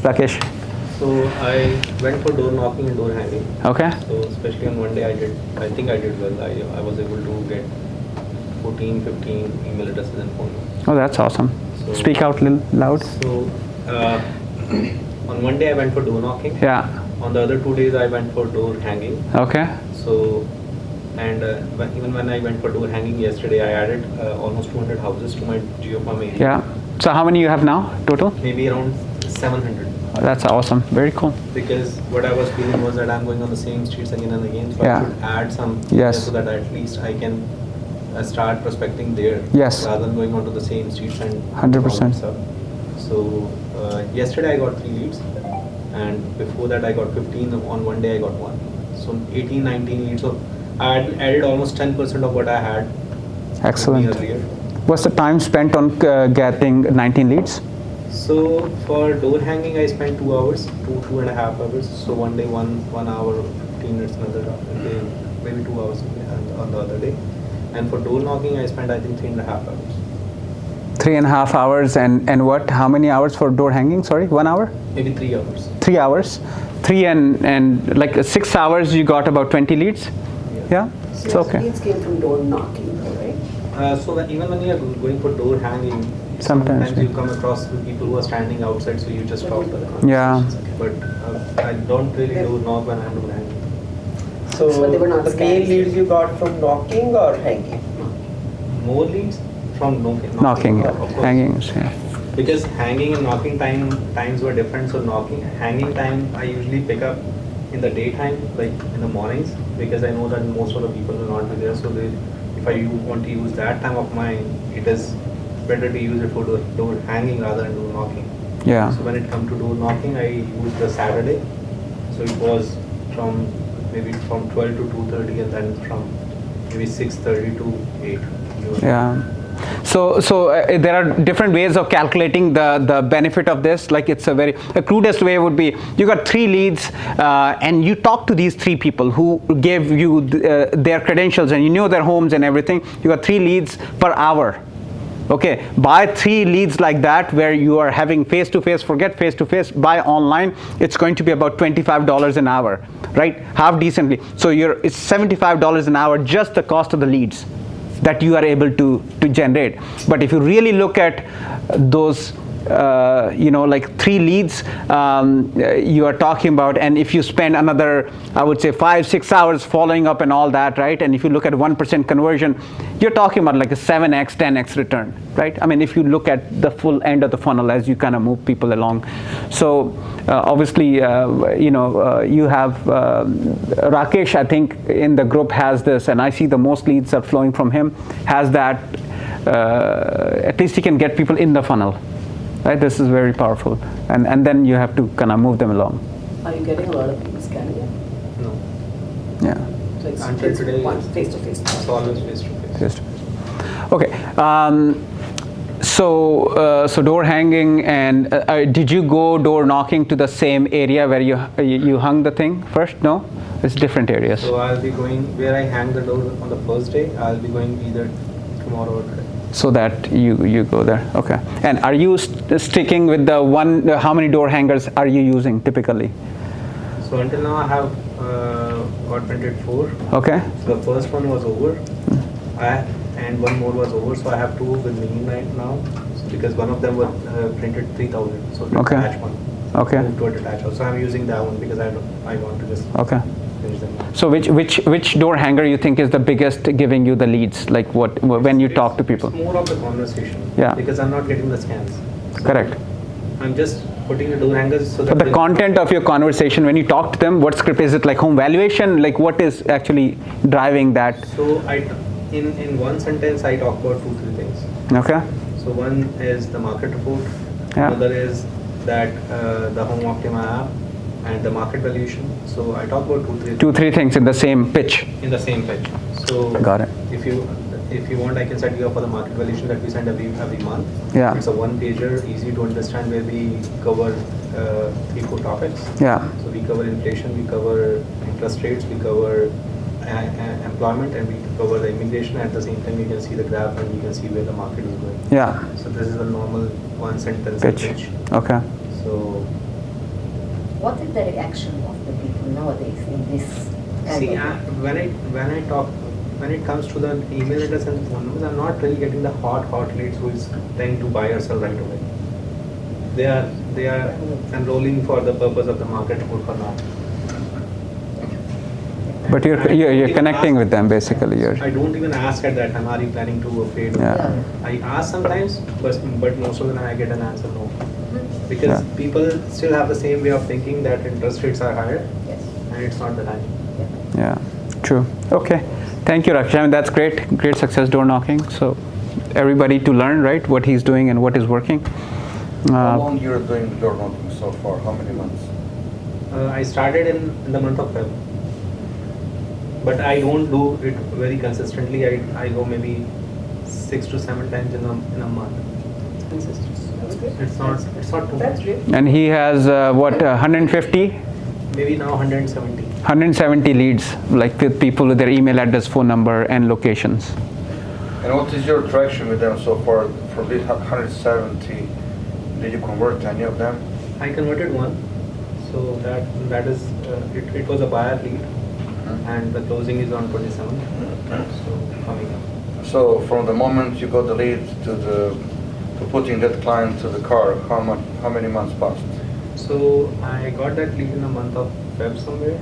Rakesh? So I went for door knocking and door hanging. Okay. So especially on one day I think I did well. I was able to get 14, 15 email addresses and phone numbers. Oh, that's awesome. So, Speak out a little loud. So on one day I went for door knocking. Yeah. On the other 2 days I went for door hanging. Okay. So, and even when I went for door hanging yesterday, I added almost 200 houses to my geofarm area. Yeah. So how many you have now total? Maybe around 700. That's awesome. Very cool. Because what I was feeling was that I'm going on the same streets again and again, so Yeah. I should add some Yes. so that at least I can start prospecting there Yes. rather than going onto the same streets and 100%. stuff. So yesterday I got 3 leads, and before that I got 15. On one day I got 1. So 18, 19 leads. So I had added almost 10% of what I had Excellent. earlier. What's the time spent on getting 19 leads? So for door hanging, I spent 2 hours, 2.5 hours. So one day, 1 hour, 15 minutes, another day, maybe 2 hours on the other day. And for door knocking, I spent I think 3.5 hours. 3.5 hours, and what? How many hours for door hanging? Sorry, 1 hour? Maybe 3 hours. 3 hours. 3 and like 6 hours. You got about 20 leads. Yeah. It's okay. Leads came from door knocking, though, right? So that even when you are going for door hanging, Sometimes, you come across people who are standing outside, so you just talk to them. Yeah. But I don't really do knock when I'm door hanging. So they were not the main scams. leads you got from knocking or hanging? More leads from Knocking, of course. hanging. Yeah. Because hanging and knocking times were different. So hanging time I usually pick up in the daytime, like in the mornings, because I know that most of the people will not be there. So if I want to use that time of mine, it is better to use it for door hanging rather than door knocking. Yeah. So when it comes to door knocking, I used the Saturday. So it was from 12 to 2:30, and then from maybe 6:30 to 8. Yeah. So there are different ways of calculating the benefit of this. Like it's the crudest way would be you got 3 leads and you talk to these 3 people who gave you their credentials and you know their homes and everything. You got 3 leads per hour. Okay, buy 3 leads like that where you are having face-to-face, forget face-to-face, buy online, it's going to be about $25 an hour, right? Half decently. So it's $75 an hour, just the cost of the leads that you are able to generate. But if you really look at those like 3 leads you are talking about, and if you spend another, I would say 5-6 hours following up and all that, right? And if you look at 1% conversion, you're talking about like a 7x, 10x return, right? I mean, if you look at the full end of the funnel as you kind of move people along. So obviously, you have Rakesh, I think in the group has this, and I see the most leads are flowing from him, has that, at least he can get people in the funnel. Right, this is very powerful, and then you have to kind of move them along. Are you getting a lot of people scanning it? No. Yeah. So it's Until today, face to face. it's always face to face. Just okay. So door hanging, and did you go door knocking to the same area where you hung the thing first? No, it's different areas. So I'll be going where I hang the door on the first day. I'll be going either tomorrow or today. So that you go there. Okay. And are you sticking with the one? How many door hangers are you using typically? So until now I have got printed 4. Okay. So the first one was over, and one more was over. So I have 2 with me right now. So because one of them was printed 3,000. So Okay. detach one. Okay. Move to a detach one. So I'm using that one because I want to just Okay. finish them. So which door hanger you think is the biggest giving you the leads? Like what when you talk to people? It's more of the conversation. Yeah. Because I'm not getting the scans. So Correct. I'm just putting the door hangers so that But the content of your conversation when you talk to them, what script is it? Like home valuation? Like what is actually driving that? So in one sentence I talk about 2-3 things. Okay. So one is the market report. Yeah. Another is that the Home Optima app and the market valuation. So I talk about 2-3 things in the same pitch. in the same page. So Got it. if you want, I can set you up for the market valuation that we send every month. Yeah. It's a 1-pager, easy to understand, where we cover 3-4 topics. Yeah. So we cover inflation, we cover interest rates, we cover employment, and we cover the immigration. At the same time, you can see the graph and you can see where the market is going. Yeah. So this is a normal 1 sentence Pitch. Okay. So What is the reaction of the people nowadays in this? See, when it comes to the email address and phone numbers, I'm not really getting the hot leads who is trying to buy or sell right away. They are enrolling for the purpose of the market report for now. But you're connecting with them basically. I don't even ask at that time, are you planning to upgrade? Yeah. I ask sometimes, but most of the time I get an answer no. Because Yeah. people still have the same way of thinking that interest rates are higher Yes. and it's not the time. Yeah, true. Okay, thank you, Rakesh. I mean, that's great success door knocking. So everybody to learn, right, what he's doing and what is working. How long you're doing door knocking so far? How many months? I started in the month of Feb. But I don't do it very consistently. I go maybe 6 to 7 times in a month. Consistency. That's good. It's not too That's much. great. And he has 150, Maybe now 170. 170 leads, like with people with their email address, phone number, and locations. And what is your traction with them so far? From these 170, did you convert any of them? I converted one, so that is it was a buyer lead, and the closing is on 27th. So coming up. So from the moment you got the lead to putting that client to the car, how many months passed? So I got that lead in the month of Feb somewhere,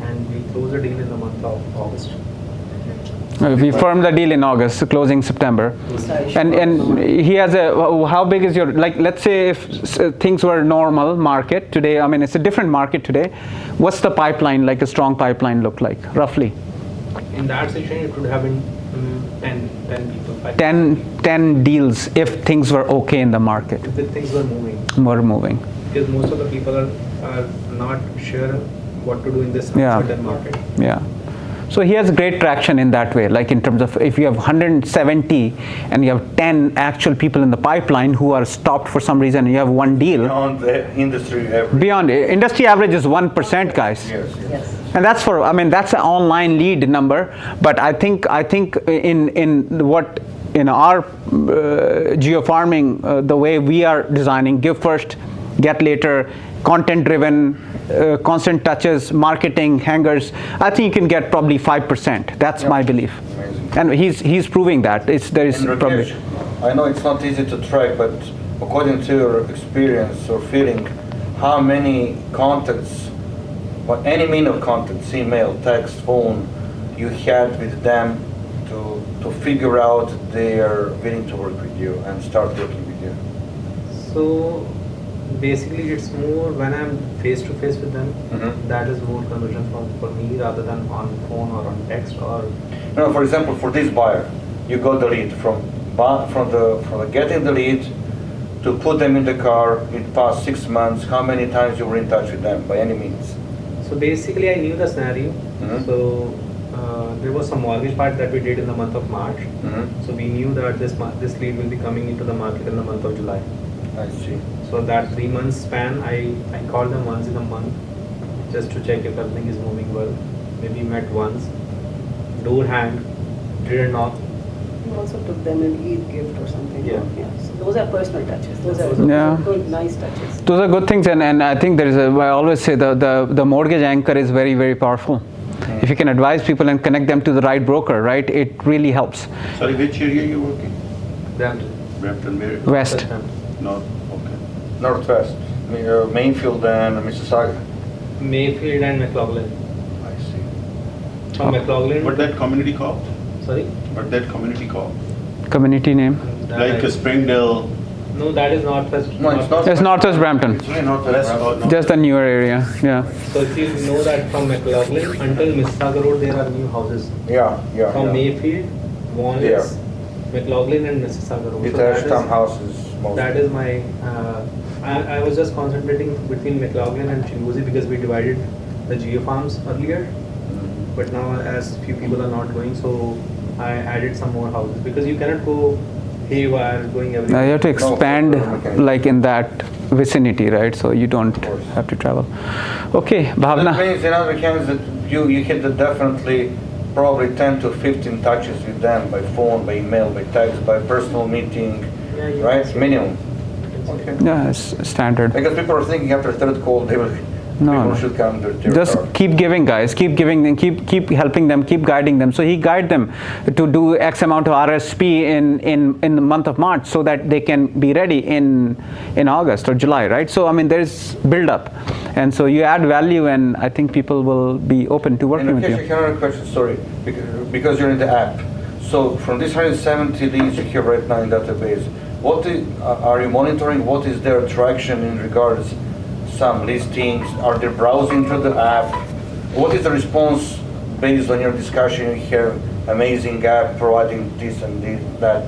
and we closed the deal in the month of August. We firmed the deal in August, closing September. And he has how big is your, like, let's say if things were normal market today, I mean, it's a different market today. What's the pipeline, like a strong pipeline look like, roughly? In that situation, it would have been 10 people. 10 deals if things were okay in the market. If the things were moving. Were moving. Because most of the people are not sure what to do in this Yeah. uncertain market. Yeah. So he has great traction in that way, like in terms of if you have 170 and you have 10 actual people in the pipeline who are stopped for some reason and you have one deal. Beyond the industry average. Beyond, industry average is 1%, guys. Yes. Yes. And that's for, I mean, that's an online lead number, but I think in what, in our geofarming, the way we are designing, give first, get later, content driven, constant touches, marketing, hangers, I think you can get probably 5%. That's my belief. Amazing. And he's proving that. There is And probably. Rakesh, I know it's not easy to track, but according to your experience or feeling, how many contacts, or any mean of contacts, email, text, phone, you had with them to figure out they are willing to work with you and start working with you? So basically it's more when I'm face to face with them, that is more conversion for me rather than on phone or on text or. No, for example, for this buyer, you got the lead from the getting the lead to put them in the car. It passed 6 months. How many times you were in touch with them by any means? So basically I knew the scenario. So there was some mortgage part that we did in the month of March. So we knew that this lead will be coming into the market in the month of July. I see. So that 3 months span, I called them once in a month just to check if everything is moving well. Maybe met once, door hanged, didn't knock. You also took them an Eid gift or something. Yeah. So those are personal touches. Those are Yeah. good, nice touches. Those are good things, and I think there is I always say the mortgage anchor is very, very powerful. If you can advise people and connect them to the right broker, right, it really helps. Sorry, which area you working? Brampton. Brampton, where? West. North, okay. Northwest, Mainfield and Mississauga. Mayfield and McLaughlin. I see. From McLaughlin. What that community called? Sorry? What that community called? Community name? Like Springdale? No, that is Northwest. No, it's not. It's Northwest Brampton. It's really Northwest. West or north? Just the newer area. Yeah. So if you know that from McLaughlin until Mississauga Road there are new houses. Yeah. From yeah. Mayfield, Wallace, McLaughlin and Mississauga Road. So Detached that is- townhouses mostly. That is my, I was just concentrating between McLaughlin and Chinguzi because we divided the geo farms earlier. But now as few people are not going, so I added some more houses because you cannot go haywire going Now everywhere. you have to expand okay. like in that vicinity, right? So you don't course. have to travel. Okay, That Bhavna. means in other hands that you hit the definitely probably 10 to 15 touches with them by phone, by email, by text, by personal meeting, Yeah, you right? can say- Minimum. you can Okay. Yeah, it's standard. Because people are thinking after third call, they will, No, people no. should come to your Just car. keep giving, guys. Keep giving and keep helping them. Keep guiding them. So he guide them to do X amount of RSP in the month of March, so that they can be ready in August or July, right? So I mean, there's build up, and so you add value, and I think people will be open to working And with Rakesh, I you. have another question, sorry, because you're in the app. So from these 170 leads you have right now in database, are you monitoring? What is their traction in regards some listings? Are they browsing through the app? What is the response based on your discussion? You have amazing app providing this and that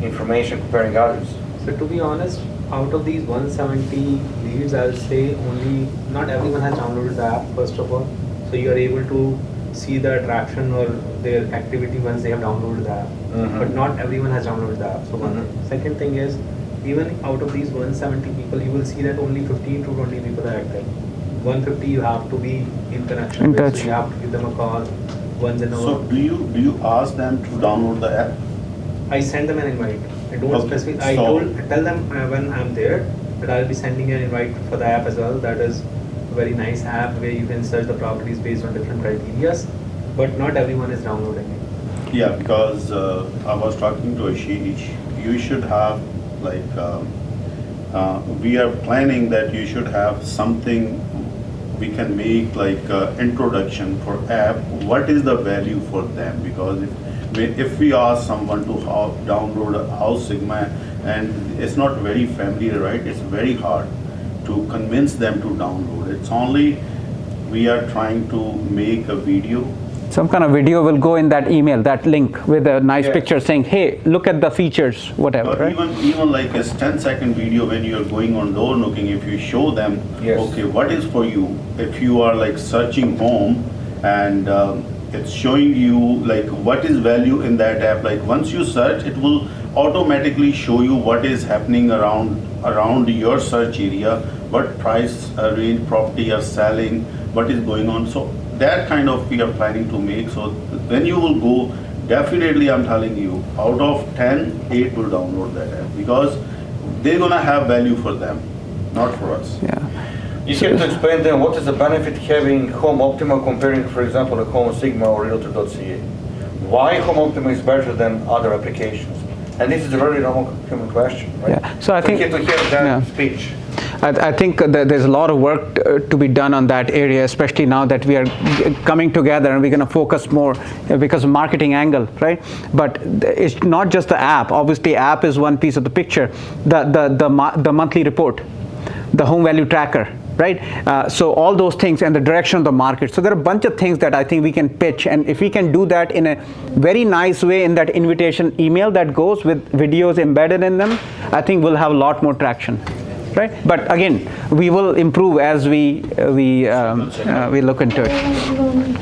information comparing others. So to be honest, out of these 170 leads, I'll say only not everyone has downloaded the app first of all. So you are able to see the attraction or their activity once they have downloaded the app. Mhm. But not everyone has downloaded the app. So one Mhm. thing. Second thing is, even out of these 170 people, you will see that only 15 to 20 people are active. 150 you have to be in connection In with, touch. so you have to give them a call once in a So while. do you ask them to download the app? I send them an invite. I don't Okay, specific. I so- tell them when I'm there that I'll be sending an invite for the app as well. That is a very nice app where you can search the properties based on different criteria. But not everyone is downloading it. Yeah, because I was talking to Ashish, you should have like, we are planning that you should have something we can make like introduction for app. What is the value for them? Because if we ask someone to download a House Sigma and it's not very familiar, right? It's very hard to convince them to download. It's only we are trying to make a video. Some kind of video will go in that email, that link with a nice Yes. picture saying, "Hey, look at the features," whatever, Or right? even like a 10-second video when you're going on door knocking, if you show them, Yes. okay, what is for you? If you are like searching home and it's showing you like what is value in that app, like once you search, it will automatically show you what is happening around your search area, what price range property are selling, what is going on. So that kind of we are planning to make. So when you will go, definitely I'm telling you, out of 10, 8 will download that app because they're gonna have value for them, not for us. Yeah. You have to explain them what is the benefit having Home Optima comparing, for example, a Home Sigma or Realtor.ca. Why Home Optima is better than other applications? And this is a very normal human question, right? Yeah. So I think- you have to hear that yeah. speech. I think that there's a lot of work to be done on that area, especially now that we are coming together and we're going to focus more because of marketing angle, right? But it's not just the app. Obviously, app is one piece of the picture. The monthly report, the home value tracker, right? So all those things and the direction of the market. So there are a bunch of things that I think we can pitch, and if we can do that in a very nice way in that invitation email that goes with videos embedded in them, I think we'll have a lot more traction. Right, but again, we will improve as we look into it.